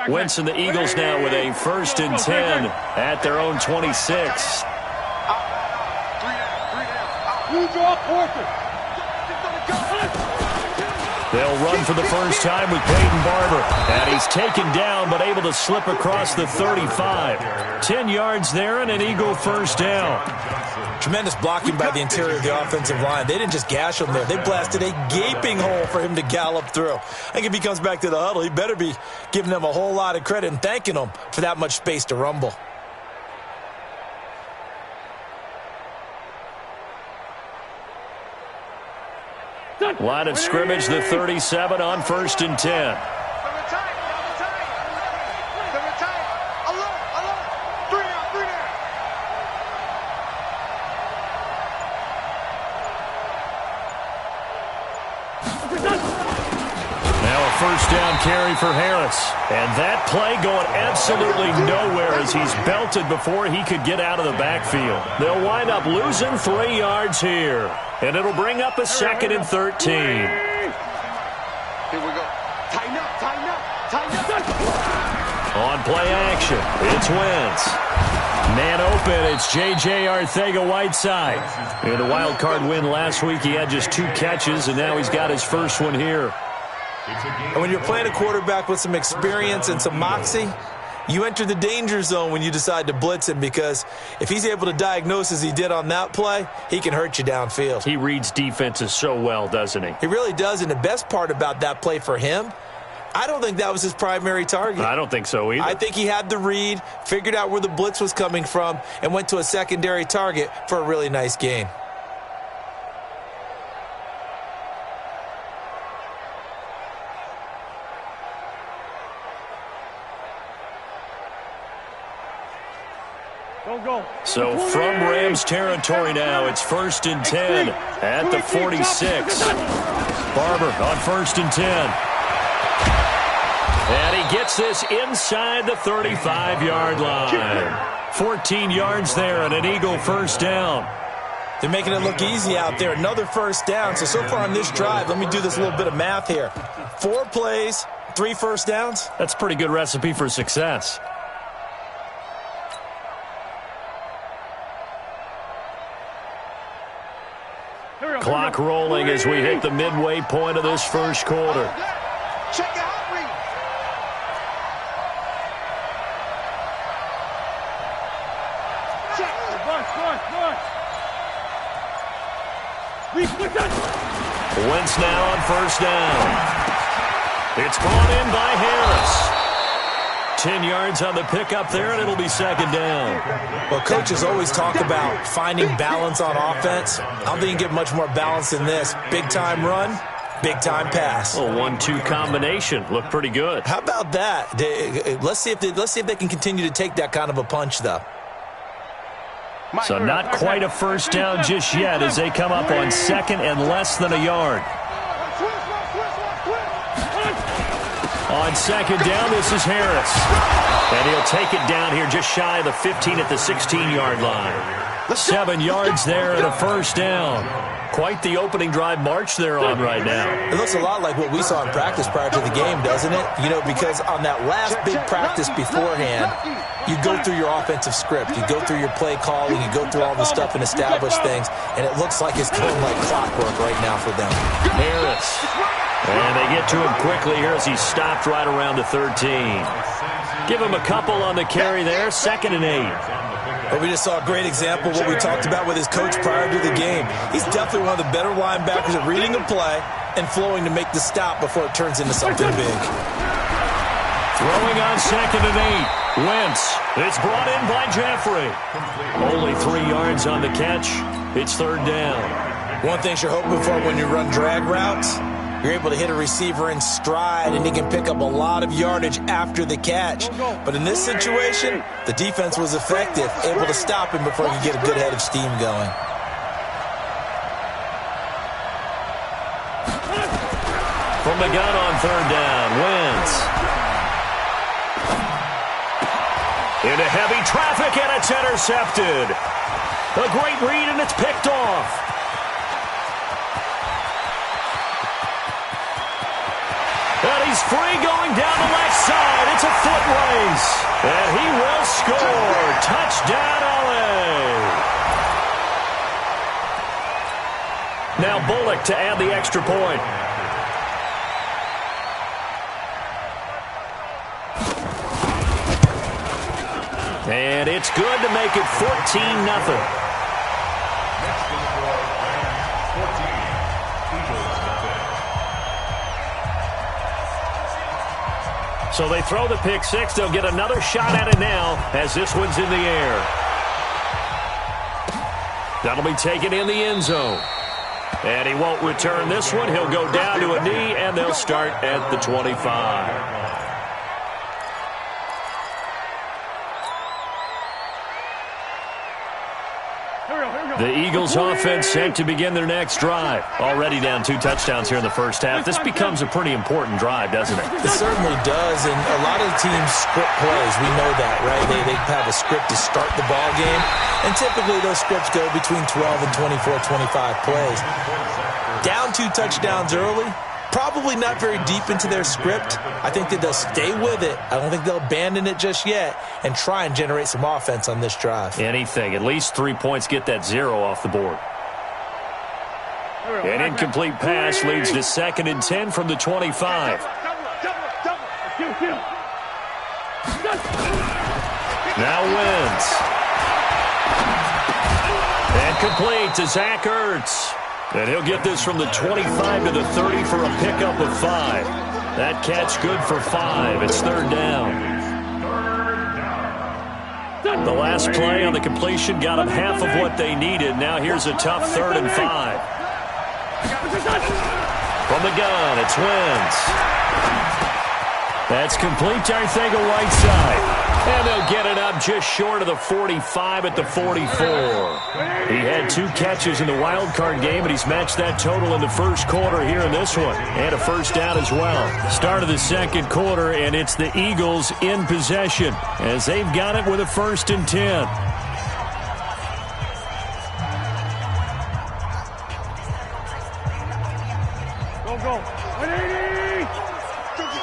Wentz and the Eagles now with a 1st and 10 at their own 26. They'll run for the first time with Peyton Barber. And he's taken down but able to slip across the 35. 10 yards there and an Eagle 1st down. Tremendous blocking by the interior of the offensive line. They didn't just gash him there. They blasted a gaping hole for him to gallop through. I think if he comes back to the huddle, he better be giving them a whole lot of credit and thanking them for that much space to rumble. Line of scrimmage, the 37 on 1st and 10. First down carry for Harris. And that play going absolutely nowhere as he's belted before he could get out of the backfield. They'll wind up losing 3 yards here. And it'll bring up a 2nd and 13. Here we go. Tighten up, tighten up, tighten up. On play action, it's Wentz. Man open, it's J.J. Arcega-Whiteside. In the wild card win last week, he had just 2 catches, and now he's got his first one here. And when you're playing a quarterback with some experience and some moxie, you enter the danger zone when you decide to blitz him, because if he's able to diagnose as he did on that play, he can hurt you downfield. He reads defenses so well, doesn't he? He really does, and the best part about that play for him, I don't think that was his primary target. I don't think so either. I think he had the read, figured out where the blitz was coming from, and went to a secondary target for a really nice gain. So from Rams territory now, it's 1st and 10 at the 46. Barber on 1st and 10. And he gets this inside the 35-yard line. 14 yards there and an Eagle 1st down. They're making it look easy out there. Another 1st down. So far on this drive, let me do this little bit of math here. 4 plays, 3 1st downs. That's a pretty good recipe for success. Clock rolling as we hit the midway point of this first quarter. Check the hot read. Wentz now on 1st down. It's brought in by Harris. 10 yards on the pickup there, and it'll be 2nd down. Well, coaches always talk about finding balance on offense. I don't think you get much more balance than this. Big-time run, big-time pass. A 1-2 combination. Looked pretty good. How about that? Let's see if they can continue to take that kind of a punch, though. So not quite a 1st down just yet as they come up on 2nd and less than a yard. On 2nd down, this is Harris. And he'll take it down here just shy of the 15 at the 16-yard line. 7 yards there and a 1st down. Quite the opening drive march they're on right now. It looks a lot like what we saw in practice prior to the game, doesn't it? You know, because on that last big practice beforehand, you go through your offensive script. You go through your play calling. You go through all the stuff and establish things. And it looks like it's going like clockwork right now for them. Harris. And they get to him quickly here as he's stopped right around the 13. Give him a couple on the carry there. 2nd and 8. But we just saw a great example of what we talked about with his coach prior to the game. He's definitely one of the better linebackers at reading a play and flowing to make the stop before it turns into something big. Throwing on 2nd and 8. Wentz. It's brought in by Jeffrey. Only 3 yards on the catch. It's 3rd down. One thing you're hoping for when you run drag routes, you're able to hit a receiver in stride, and he can pick up a lot of yardage after the catch. But in this situation, the defense was effective, able to stop him before he could get a good head of steam going. From the gun on 3rd down, Wentz. Into heavy traffic, and it's intercepted. A great read, and it's picked off. And he's free going down the left side. It's a now Bullock to add the extra point. And it's good to make it 14-0. So they throw the pick six. They'll get another shot at it now as this one's in the air. That'll be taken in the end zone. And he won't return this one. He'll go down to a knee, and they'll start at the 25. The Eagles offense set to begin their next drive. Already down 2 touchdowns here in the first half. This becomes a pretty important drive, doesn't it? It certainly does, and a lot of the teams script plays. We know that, right? They have a script to start the ball game, and typically those scripts go between 12 and 24, 25 plays. Down 2 touchdowns early, probably not very deep into their script. I think that they'll stay with it. I don't think they'll abandon it just yet and try and generate some offense on this drive. Anything. At least 3 points, get that 0 off the board. An incomplete pass leads to 2nd and 10 from the 25. Now Wentz. And complete to Zach Ertz. And he'll get this from the 25 to the 30 for a pickup of 5. That catch good for 5. It's 3rd down. The last play on the completion got them half of what they needed. Now here's a tough 3rd and 5. From the gun, it's Wentz. That's complete to Arcega-Whiteside. And they'll get it up just short of the 45 at the 44. He had 2 catches in the wild card game, and he's matched that total in the first quarter here in this one. And a first down as well. Start of the second quarter, and it's the Eagles in possession as they've got it with a 1st and 10. Go. 180!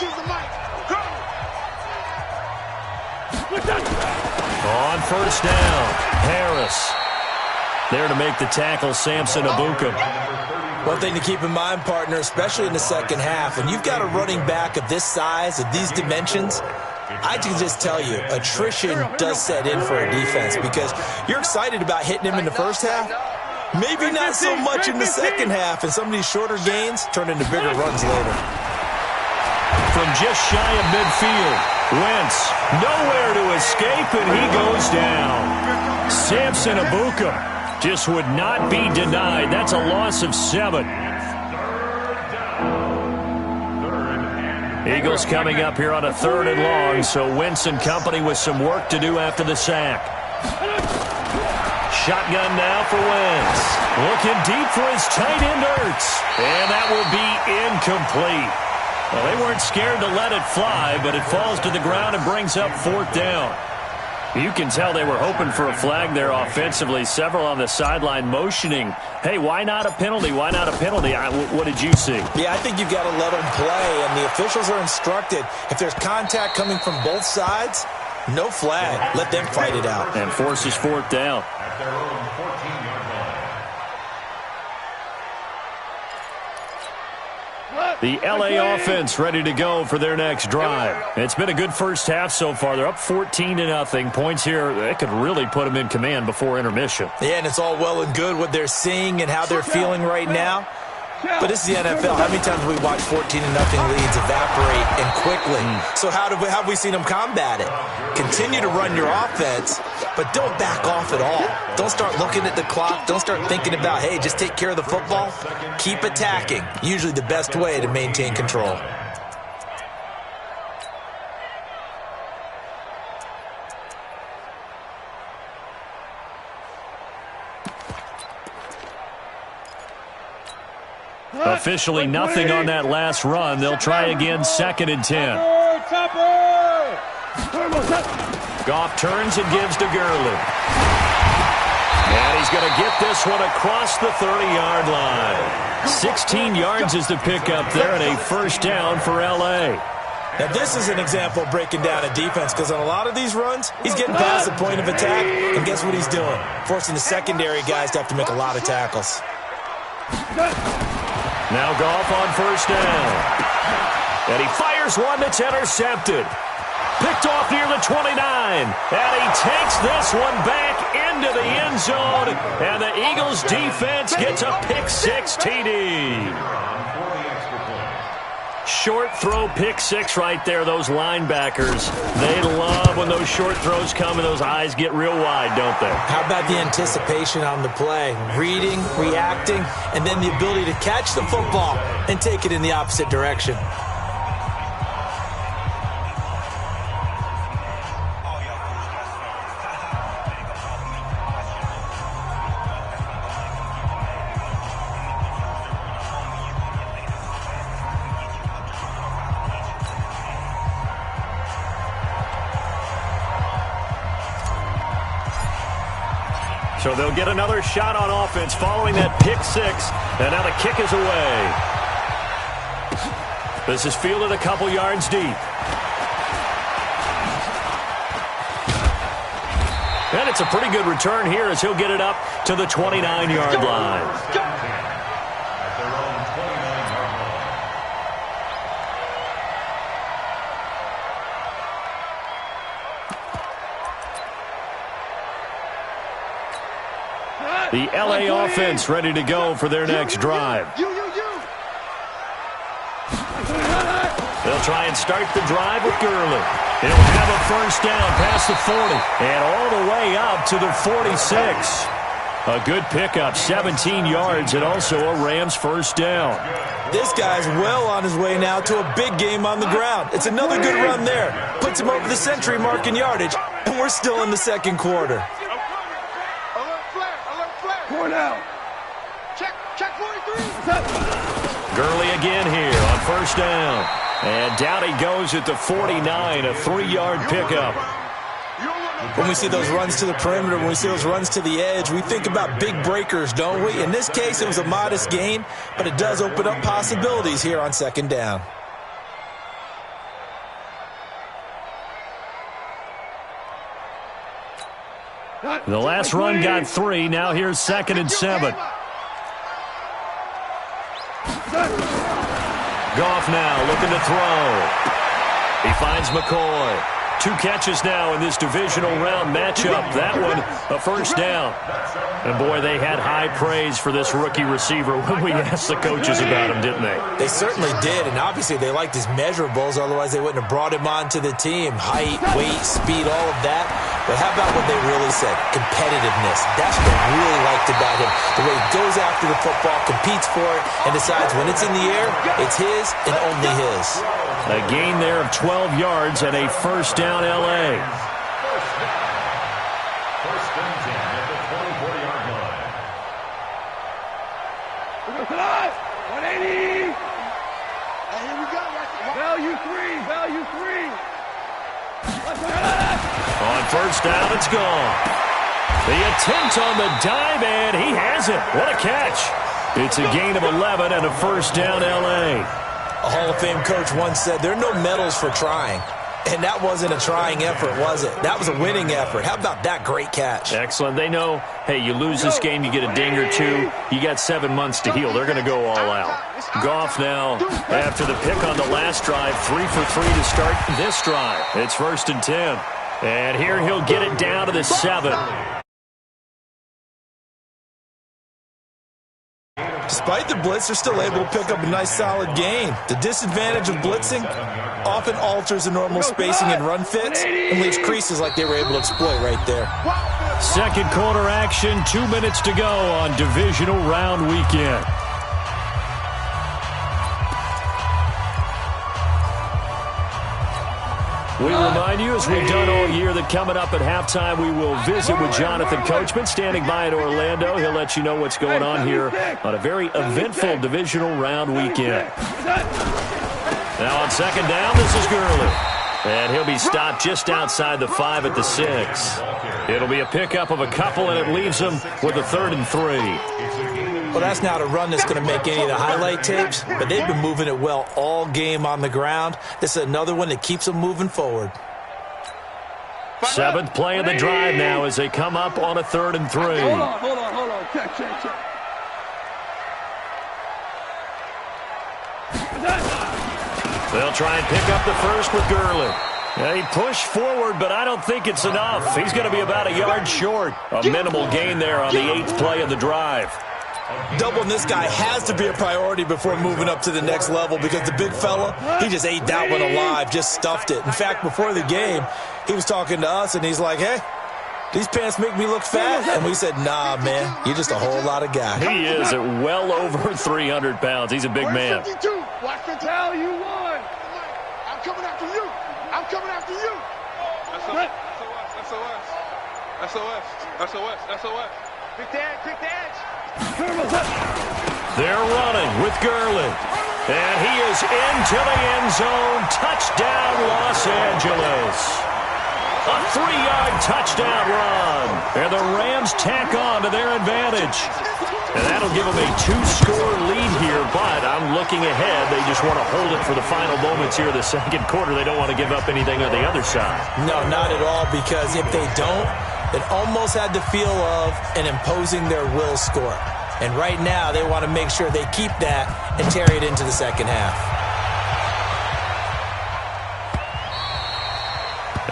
Use the mic. Go! On first down, Harris. There to make the tackle, Samson Abuka. One thing to keep in mind, partner, especially in the second half, when you've got a running back of this size, of these dimensions, I can just tell you, attrition does set in for a defense because you're excited about hitting him in the first half. Maybe not so much in the second half, and some of these shorter gains turn into bigger runs later. From just shy of midfield, Wentz nowhere to escape, and he goes down. Samson Abuka just would not be denied. That's a loss of 7. Eagles coming up here on a 3rd and long, so Wentz and company with some work to do after the sack. Shotgun now for Wentz. Looking deep for his tight end, Ertz. And that will be incomplete. Well, they weren't scared to let it fly, but it falls to the ground and brings up 4th down. You can tell they were hoping for a flag there offensively. Several on the sideline motioning, hey, why not a penalty? Why not a penalty? What did you see? Yeah, I think you've got to let them play, and the officials are instructed. If there's contact coming from both sides, no flag. Let them fight it out. And forces 4th down. The LA offense ready to go for their next drive. It's been a good first half so far. They're up 14-0. Points here, that could really put them in command before intermission. Yeah, and it's all well and good what they're seeing and how they're feeling right now. But this is the NFL. How many times have we watched 14-0 leads evaporate and quickly? So how have we seen them combat it? Continue to run your offense, but don't back off at all. Don't start looking at the clock. Don't start thinking about, hey, just take care of the football. Keep attacking. Usually the best way to maintain control. Officially nothing on that last run. They'll try again, 2nd and 10. Goff turns and gives to Gurley. And he's going to get this one across the 30-yard line. 16 yards is the pickup there, and a first down for L.A. Now, this is an example of breaking down a defense because on a lot of these runs, he's getting past the point of attack, and guess what he's doing? Forcing the secondary guys to have to make a lot of tackles. Now Goff on first down. And he fires one that's intercepted. Picked off near the 29. And he takes this one back into the end zone. And the Eagles defense gets a pick-6 TD. Short throw pick-6 right there, those linebackers. They love when those short throws come and those eyes get real wide, don't they? How about the anticipation on the play? Reading, reacting, and then the ability to catch the football and take it in the opposite direction. So they'll get another shot on offense following that pick-6, and now the kick is away. This is fielded a couple yards deep. And it's a pretty good return here as he'll get it up to the 29-yard line. The L.A. offense ready to go for their next drive. They'll try and start the drive with Gurley. He'll have a first down past the 40 and all the way up to the 46. A good pickup, 17 yards, and also a Rams first down. This guy's well on his way now to a big game on the ground. It's another good run there. Puts him over the century mark in yardage, and we're still in the second quarter. Now. Check 43. Gurley again here on first down. And down he goes at the 49, a 3-yard pickup. When we see those runs to the perimeter, when we see those runs to the edge, we think about big breakers, don't we? In this case, it was a modest gain, but it does open up possibilities here on second down. The last run got 3. Now here's 2nd and 7. Goff now looking to throw. He finds McCoy. 2 catches now in this divisional round matchup. That one, a first down. And, boy, they had high praise for this rookie receiver when we asked the coaches about him, didn't they? They certainly did, and obviously they liked his measurables. Otherwise, they wouldn't have brought him onto the team. Height, weight, speed, all of that. But how about what they really said? Competitiveness. That's what they really liked about him. The way he goes after the football, competes for it, and decides when it's in the air, it's his and only his. A gain there of 12 yards and a first down L.A. First and 10 at the 24-yard line. 180. Here we go. Value 3. On first down, it's gone. The attempt on the dive, and he has it. What a catch. It's a gain of 11 and a first down L.A. A Hall of Fame coach once said, there are no medals for trying. And that wasn't a trying effort, was it? That was a winning effort. How about that great catch? Excellent. They know, hey, you lose this game, you get a ding or 2. You got 7 months to heal. They're going to go all out. Goff now, after the pick on the last drive, 3 for 3 to start this drive. It's 1st and 10. And here he'll get it down to the 7. Despite the blitz, they're still able to pick up a nice solid gain. The disadvantage of blitzing often alters the normal spacing and run fits and leaves creases like they were able to exploit right there. Second quarter action, 2 minutes to go on divisional round weekend. We remind you, as we've done all year, that coming up at halftime, we will visit with Jonathan Coachman, standing by in Orlando. He'll let you know what's going on here on a very eventful divisional round weekend. Now on second down, this is Gurley. And he'll be stopped just outside the 5 at the 6. It'll be a pickup of a couple, and it leaves him with a 3rd and 3. Well, that's not a run that's going to make any of the highlight tapes, but they've been moving it well all game on the ground. This is another one that keeps them moving forward. 7th play of the drive now as they come up on a 3rd and 3. Hold on. Check. They'll try and pick up the first with Gurley. He pushed forward, but I don't think it's enough. He's going to be about a yard short. A minimal gain there on the 8th play of the drive. Doubling this guy has to be a priority before moving up to the next level because the big fella, he just ate that one alive, just stuffed it. In fact, before the game, he was talking to us, and he's like, hey, these pants make me look fat. And we said, nah, man, you're just a whole lot of guy. He is at well over 300 pounds. He's a big man. 52. Watch the tell you won. I'm coming after you. I'm coming after you. SOS. Pick the edge. They're running with Gurley. And he is into the end zone. Touchdown, Los Angeles. A 3-yard touchdown run. And the Rams tack on to their advantage. And that'll give them a 2-score lead here, but I'm looking ahead. They just want to hold it for the final moments here of the second quarter. They don't want to give up anything on the other side. No, not at all, because if they don't, it almost had the feel of an imposing their will score. And right now, they want to make sure they keep that and carry it into the second half.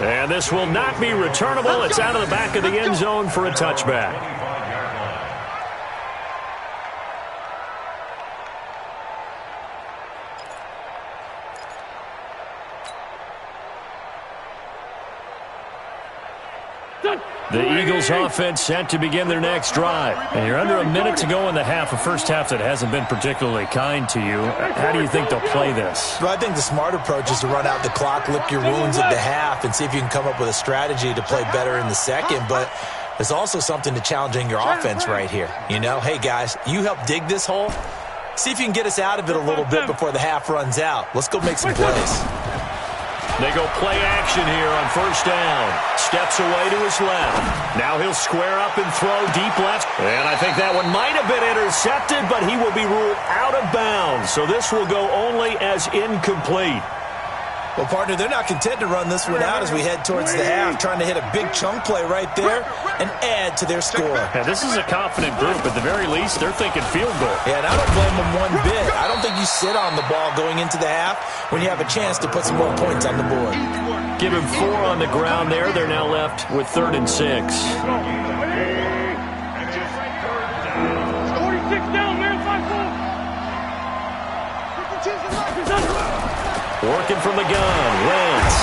And this will not be returnable. It's out of the back of the end zone for a touchback. The Eagles offense set to begin their next drive. And you're under a minute to go in the half, a first half that hasn't been particularly kind to you. How do you think they'll play this? Well, I think the smart approach is to run out the clock, lick your wounds at the half, and see if you can come up with a strategy to play better in the second. But there's also something to challenging your offense right here. You know, hey, guys, you help dig this hole. See if you can get us out of it a little bit before the half runs out. Let's go make some plays. They go play action here on first down. Steps away to his left. Now he'll square up and throw deep left. And I think that one might have been intercepted, but he will be ruled out of bounds. So this will go only as incomplete. Well, partner, they're not content to run this one out as we head towards the half, trying to hit a big chunk play right there and add to their score. Yeah, this is a confident group. At the very least, they're thinking field goal. Yeah, and I don't blame them one bit. I don't think you sit on the ball going into the half when you have a chance to put some more points on the board. Give him 4 on the ground there. They're now left with 3rd and 6. 46 down, man. 5-4. Working from the gun. Wentz.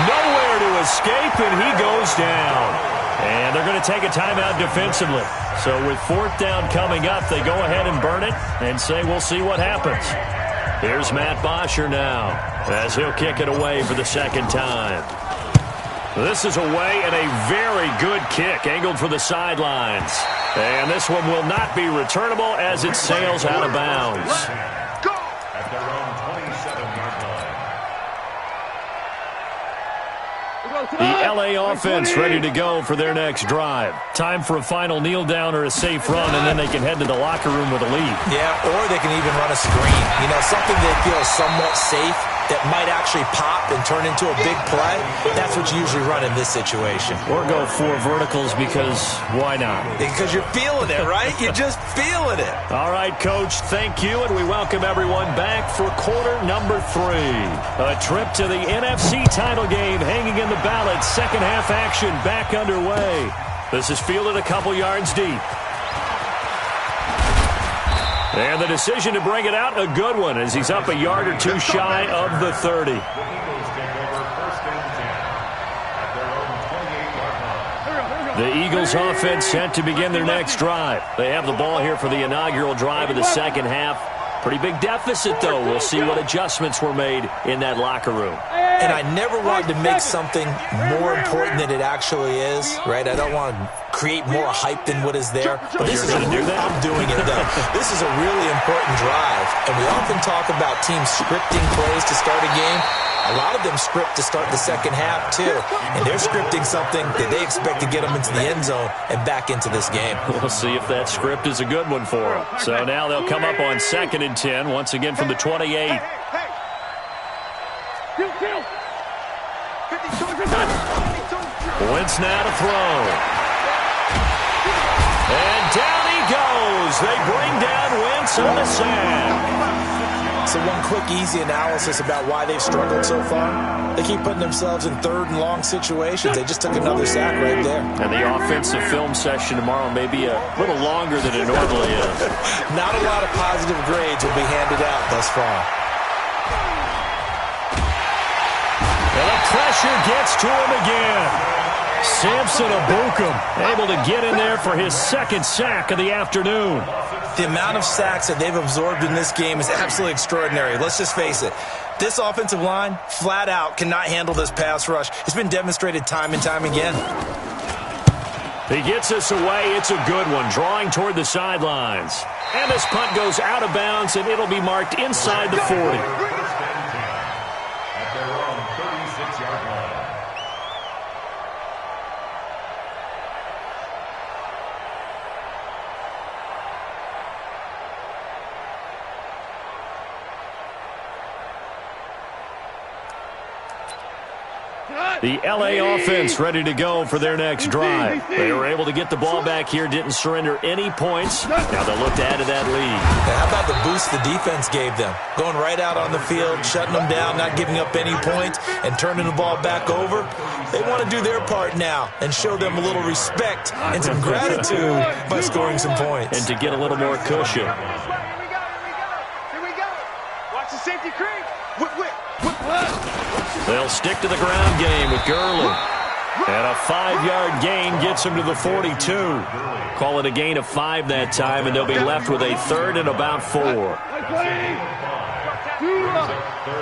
Nowhere to escape, and he goes down. And they're going to take a timeout defensively. So with 4th down coming up, they go ahead and burn it and say we'll see what happens. Here's Matt Bosher now as he'll kick it away for the second time. This is away and a very good kick angled for the sidelines. And this one will not be returnable as it sails out of bounds. At their own 27-yard line. The L.A. offense ready to go for their next drive. Time for a final kneel down or a safe run, and then they can head to the locker room with a lead. Yeah, or they can even run a screen. You know, something they feel somewhat safe that might actually pop and turn into a big play. That's what you usually run in this situation. Or go 4 verticals because why not? Because you're feeling it, right? You're just feeling it. All right, Coach, thank you, and we welcome everyone back for quarter number 3. A trip to the NFC title game hanging in the balance. Second half action back underway. This is fielded a couple yards deep. And the decision to bring it out, a good one, as he's up a yard or 2 shy of the 30. The Eagles take over 1st and 10 at their own 28-yard line. The Eagles offense set to begin their next drive. They have the ball here for the inaugural drive of the second half. Pretty big deficit, though. We'll see what adjustments were made in that locker room. And I never wanted to make something more important than it actually is, right? I don't want to create more hype than what is there. But this is going to do that? I'm doing it, though. This is a really important drive. And we often talk about teams scripting plays to start a game. A lot of them script to start the second half, too. And they're scripting something that they expect to get them into the end zone and back into this game. We'll see if that script is a good one for them. So now they'll come up on 2nd and 10, once again from the 28. Wentz now to throw. And down he goes. They bring down Wentz on the sack. So one quick, easy analysis about why they've struggled so far. They keep putting themselves in third and long situations. They just took another sack right there. And the offensive film session tomorrow may be a little longer than it normally is. Not a lot of positive grades will be handed out thus far. And the pressure gets to him again. Samson Abukum able to get in there for his second sack of the afternoon. The amount of sacks that they've absorbed in this game is absolutely extraordinary. Let's just face it. This offensive line, flat out, cannot handle this pass rush. It's been demonstrated time and time again. He gets us away. It's a good one, drawing toward the sidelines. And this punt goes out of bounds, and it'll be marked inside the 40. At their own 36-yard line. The L.A. offense ready to go for their next drive. They were able to get the ball back here, didn't surrender any points. Now they'll look to add to that lead. Now, how about the boost the defense gave them? Going right out on the field, shutting them down, not giving up any points, and turning the ball back over. They want to do their part now and show them a little respect and some gratitude by scoring some points. And to get a little more cushion. Here we go. Watch the safety creep. Whip. They'll stick to the ground game with Gurley. And a 5-yard gain gets him to the 42. Call it a gain of 5 that time, and they'll be left with a third and about 4. Third and 4.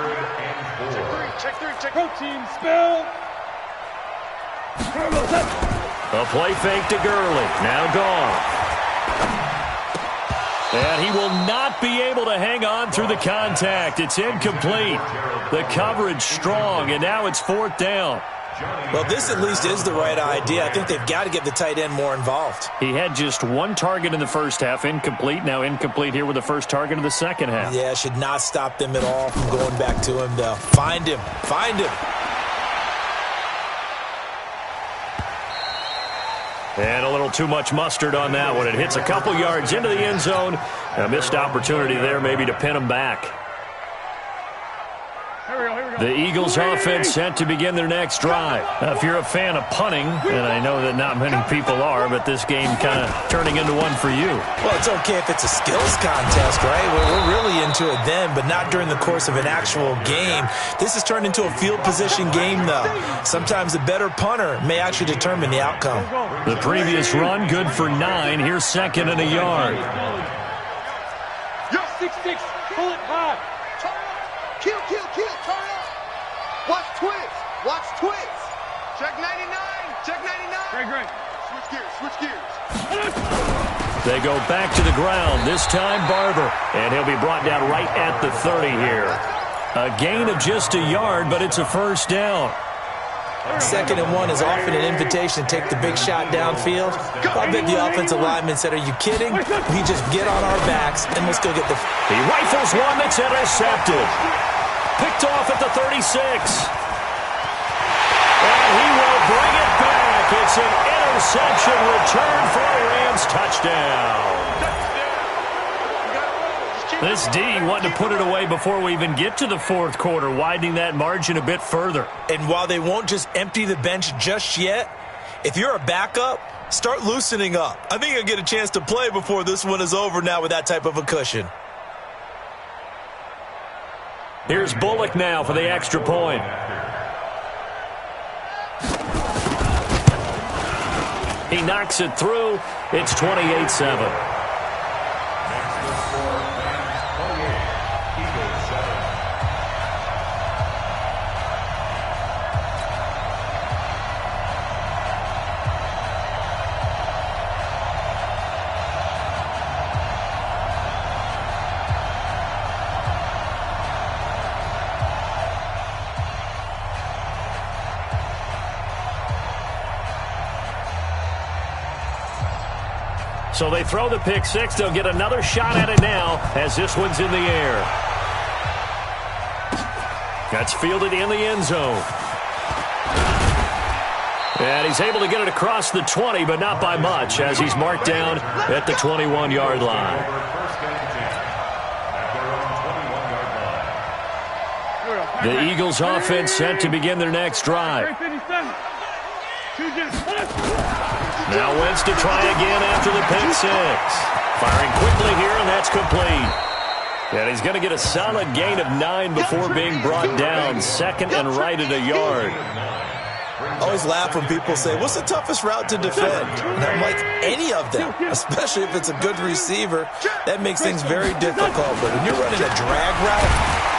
Check three. Protein spill. A play fake to Gurley. Now gone. And he will not be able to hang on through the contact. It's incomplete. The coverage strong, and now it's 4th down. Well, this at least is the right idea. I think they've got to get the tight end more involved. He had just 1 target in the first half, incomplete. Now incomplete here with the first target of the second half. Yeah, should not stop them at all from going back to him, though. Find him. And a little too much mustard on that one. It hits a couple yards into the end zone. A missed opportunity there maybe to pin him back. The Eagles offense set to begin their next drive. Now, if you're a fan of punting, and I know that not many people are, but this game kind of turning into one for you. Well, it's okay if it's a skills contest, right? We're really into it then, but not during the course of an actual game. This has turned into a field position game, though. Sometimes the better punter may actually determine the outcome. The previous run, good for 9. Here's 2nd and a yard. 6-6, pull it high. Kill. Turn up. Watch twist. Check 99. Great. Switch gears. They go back to the ground, this time Barber. And he'll be brought down right at the 30 here. A gain of just a yard, but it's a first down. 2nd and 1 is often an invitation to take the big shot downfield. I bet the offensive lineman said, are you kidding? We just get on our backs and let's go get the... He rifles one that's intercepted. Picked off at the 36. And he will bring it back. It's an interception return for a Rams touchdown. This D wanting to put it away before we even get to the 4th quarter, widening that margin a bit further. And while they won't just empty the bench just yet, if you're a backup, start loosening up. I think you'll get a chance to play before this one is over now with that type of a cushion. Here's Bullock now for the extra point. He knocks it through. It's 28-7. So they throw the pick 6. They'll get another shot at it now as this one's in the air. That's fielded in the end zone. And he's able to get it across the 20, but not by much, as he's marked down at the 21-yard line. The Eagles offense set to begin their next drive. Now Wentz to try again after the pick six. Firing quickly here, and that's complete. And he's going to get a solid gain of 9 before being brought down. Second and right at a yard. I always laugh when people say, what's the toughest route to defend? And I'm like, any of them, especially if it's a good receiver. That makes things very difficult. But when you're running a drag route,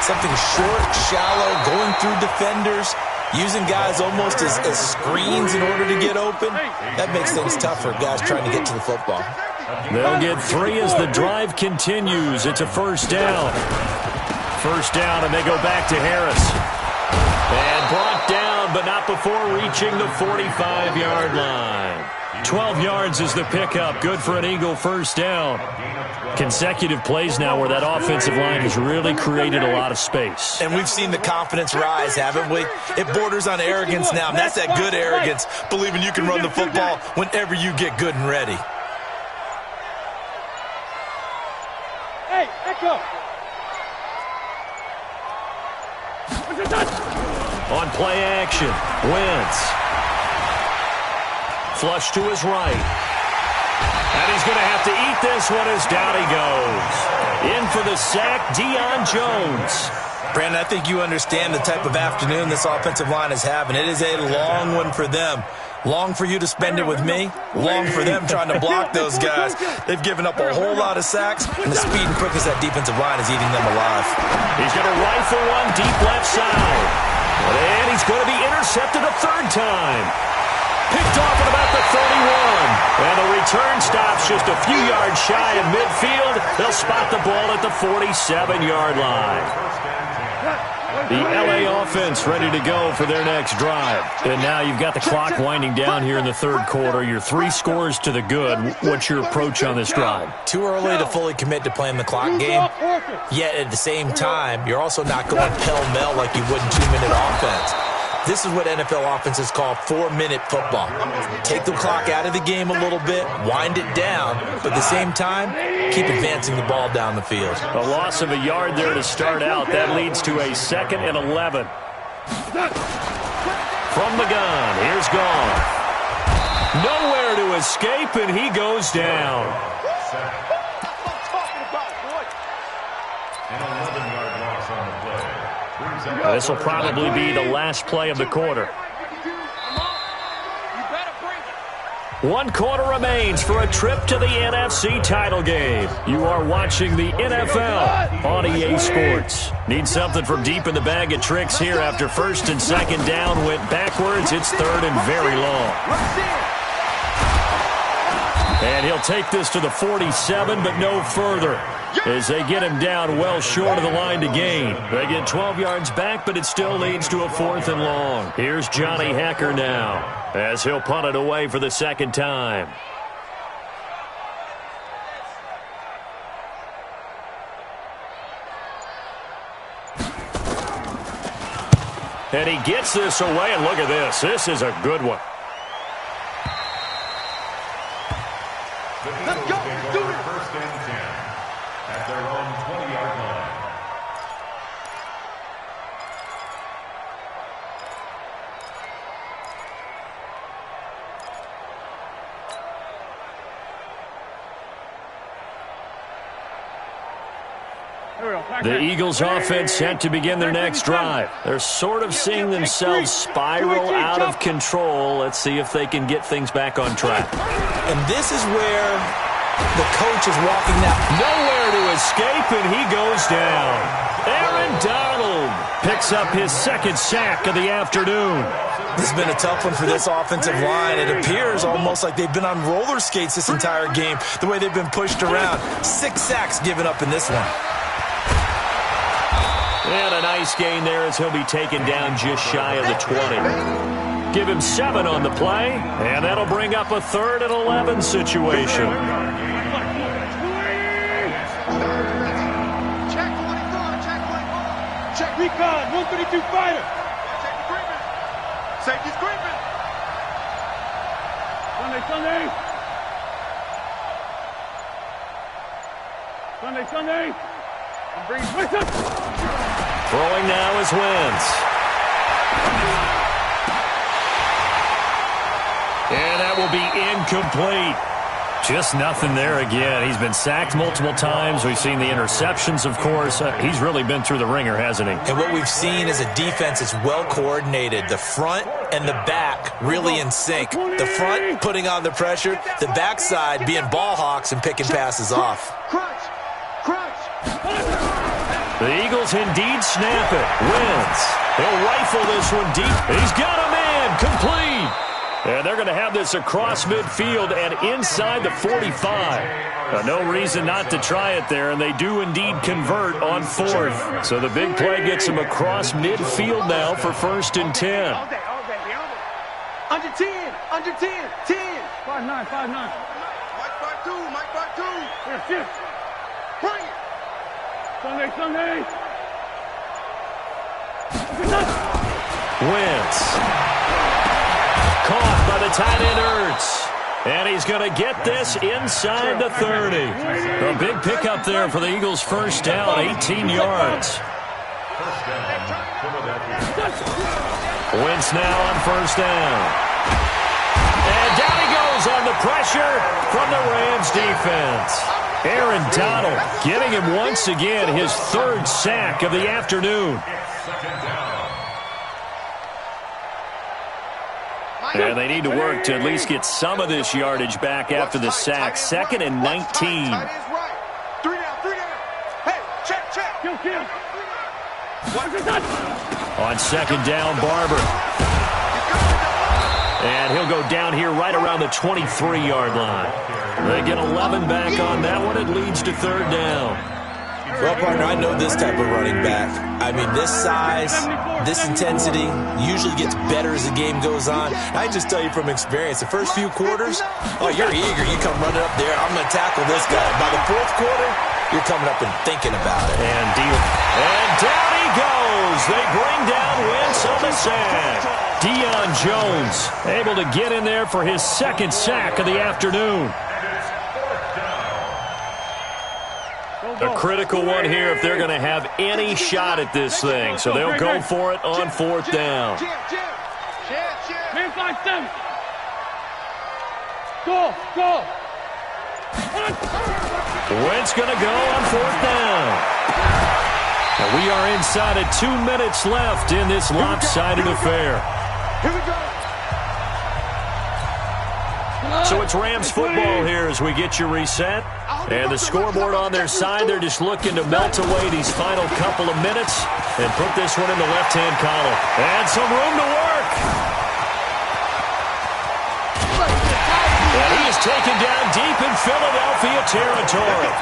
something short, shallow, going through defenders, using guys almost as screens in order to get open, that makes things tough for guys trying to get to the football. They'll get 3 as the drive continues. It's a first down. First down, and they go back to Harris. And brought down, but not before reaching the 45-yard line. 12 yards is the pickup. Good for an Eagle first down. Consecutive plays now where that offensive line has really created a lot of space. And we've seen the confidence rise, haven't we? It borders on arrogance now, and that's that good arrogance, believing you can run the football whenever you get good and ready. Hey, Echo! On play action, Wentz. Flush to his right. And he's going to have to eat this one as down he goes. In for the sack, Deion Jones. Brandon, I think you understand the type of afternoon this offensive line is having. It is a long one for them. Long for you to spend it with me. Long for them trying to block those guys. They've given up a whole lot of sacks, and the speed and quickness of that defensive line is eating them alive. He's going to rifle one deep left side. And he's going to be intercepted a third time. Picked off at about the 31. And the return stops just a few yards shy of midfield. They'll spot the ball at the 47-yard line. The L.A. offense ready to go for their next drive. And now you've got the clock winding down here in the third quarter. You're 3 scores to the good. What's your approach on this drive? Too early to fully commit to playing the clock game. Yet at the same time, you're also not going pell-mell like you would in 2-minute offense. This is what NFL offenses call 4-minute football. Take the clock out of the game a little bit, wind it down, but at the same time, keep advancing the ball down the field. A loss of a yard there to start out. That leads to a 2nd and 11. From the gun, here's Gone. Nowhere to escape, and he goes down. An 11-yard loss on the play. This will probably be the last play of the quarter. 1 quarter remains for a trip to the NFC title game. You are watching the NFL on EA Sports. Need something from deep in the bag of tricks here after 1st and 2nd down went backwards. It's 3rd and very long. And he'll take this to the 47, but no further, as they get him down well short of the line to gain. They get 12 yards back, but it still leads to a 4th and long. Here's Johnny Hacker now, as he'll punt it away for the 2nd time. And he gets this away, and look at this. This is a good one. Let's go. Do it. 1st and 10 at their own 20-yard line. The Eagles offense set to begin their next drive. They're sort of seeing themselves spiral out of control. Let's see if they can get things back on track. And this is where the coach is walking now. Nowhere to escape, and he goes down. Aaron Donald picks up his 2nd sack of the afternoon. This has been a tough one for this offensive line. It appears almost like they've been on roller skates this entire game, the way they've been pushed around. 6 sacks given up in this one. And a nice gain there as he'll be taken down just shy of the 20. Give him 7 on the play, and that'll bring up a 3rd and 11 situation. Check 24, check 24. Check Recon, 132 fighter. Check the creeping. Safety's creeping. Sunday. Sunday. I'm bringing What's up? Throwing now is Wentz. And that will be incomplete. Just nothing there again. He's been sacked multiple times. We've seen the interceptions, of course. He's really been through the ringer, hasn't he? And what we've seen is a defense that's well coordinated. The front and the back really in sync. The front putting on the pressure, the backside being ball hawks and picking passes off. Crunch! Crunch! The Eagles indeed snap it. Wentz. He'll rifle this one deep. He's got a man. Complete. And they're going to have this across midfield and inside the 45. No reason not to try it there, and they do indeed convert on fourth. So the big play gets them across midfield now for 1st and 10. All day. Under 10. Under 10. 10. 5-9, 5-9. Mike 5-2. Mike 5-2. Here, shift. Bring it. Sunday. Wentz. Caught by the tight end Ertz. And he's going to get this inside the 30. A big pickup there for the Eagles' first down, 18 yards. Wentz now on first down. And down he goes on the pressure from the Rams defense. Aaron Donald getting him once again his 3rd sack of the afternoon. And they need to work to at least get some of this yardage back after the sack. 2nd and 19. 3 down. Hey, check. Kill. On 2nd down, Barber. And he'll go down here right around the 23-yard line. They get 11 back on that one. It leads to 3rd down. Well, partner, I know this type of running back. I mean, this size, this intensity usually gets better as the game goes on. I just tell you from experience, the first few quarters, you're eager. You come running up there. I'm going to tackle this guy. By the 4th quarter, you're coming up and thinking about it. And down he goes. They bring down Wentz on the sack. Deion Jones able to get in there for his 2nd sack of the afternoon. A critical one here if they're going to have any shot at this thing. So they'll go for it on 4th down. Man 5-7. Go. Wentz going to go on 4th down. And we are inside of 2 minutes left in this lopsided affair. Here we go. So it's Rams football here as we get you reset. And the scoreboard on their side, they're just looking to melt away these final couple of minutes and put this one in the left-hand column. And some room to work. And he is taken down deep in Philadelphia territory.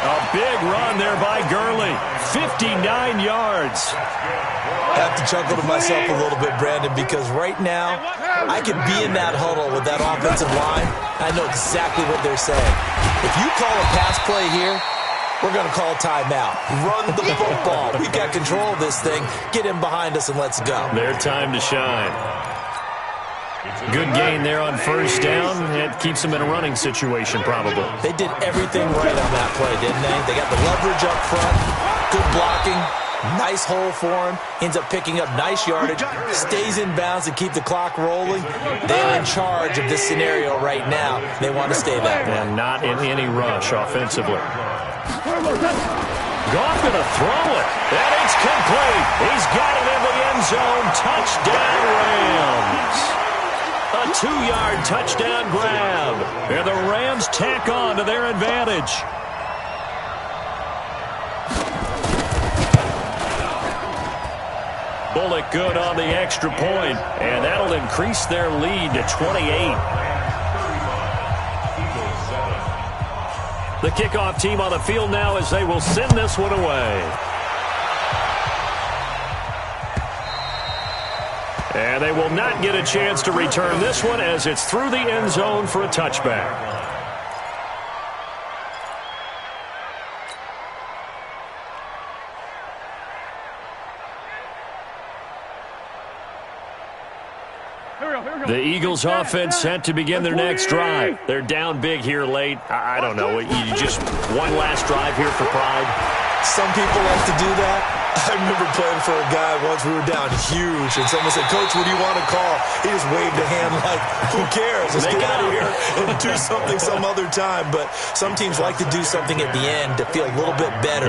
A big run there by Gurley. 59 yards. I have to chuckle to myself a little bit, Brandon, because right now I could be in that huddle with that offensive line. I know exactly what they're saying. If you call a pass play here, we're going to call timeout. Run the football. We got control of this thing. Get in behind us and let's go. Their time to shine. Good gain there on 1st down. It keeps them in a running situation probably. They did everything right on that play, didn't they? They got the leverage up front, good blocking, nice hole for him, ends up picking up nice yardage, stays in bounds to keep the clock rolling. They're in charge of this scenario right now. They want to stay that way. And not in any rush offensively. Goff going to throw it. And it's complete. He's got it in the end zone. Touchdown Rams. A 2-yard touchdown grab. And the Rams tack on to their advantage. Bullock good on the extra point, and that'll increase their lead to 28. The kickoff team on the field now as they will send this one away. And they will not get a chance to return this one as it's through the end zone for a touchback. The Eagles offense set to begin their next drive. They're down big here late. I don't know. You just one last drive here for pride. Some people like to do that. I remember playing for a guy once. We were down huge, and someone said, "Coach, what do you want to call?" He just waved a hand like, "Who cares? Let's get out of here and do something some other time." But some teams like to do something at the end to feel a little bit better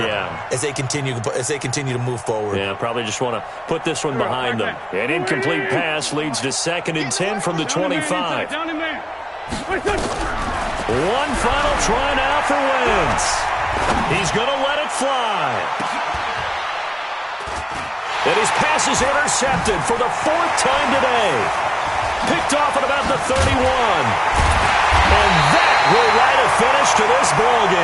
as they continue to move forward. Yeah, probably just want to put this one behind them. An incomplete pass leads to 2nd and 10 from the 25. One final try now for Wentz. He's going to let it fly. And his pass is intercepted for the 4th time today. Picked off at about the 31. And that will write a finish to this ballgame.